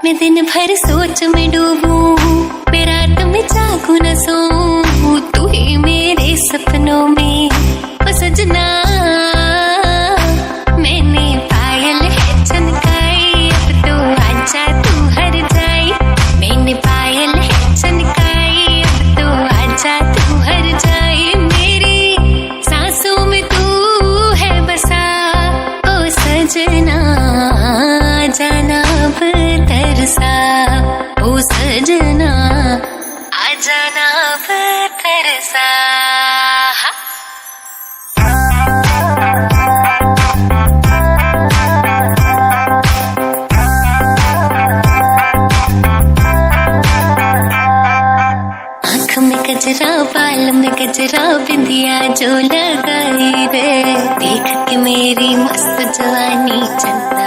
मैं दिन भर सोच में डूबूं, मैं रात में जागूं न सोऊं, तू ही मेरे सपनों में ओ सजना। मैंने पायल है चनकाई, अब तो आजा तू हर जाई। मैंने पायल है चनकाई, अब तो आजा तू हर जाई। मेरी सांसों में तू है बसा ओ सजना, जाना अब तरसा ओ सजना, आ जाना अब तरसा। आँख में गजरा, बाल में गजरा, बिंदिया जो लगाई रे, देख के मेरी मस्त जवानी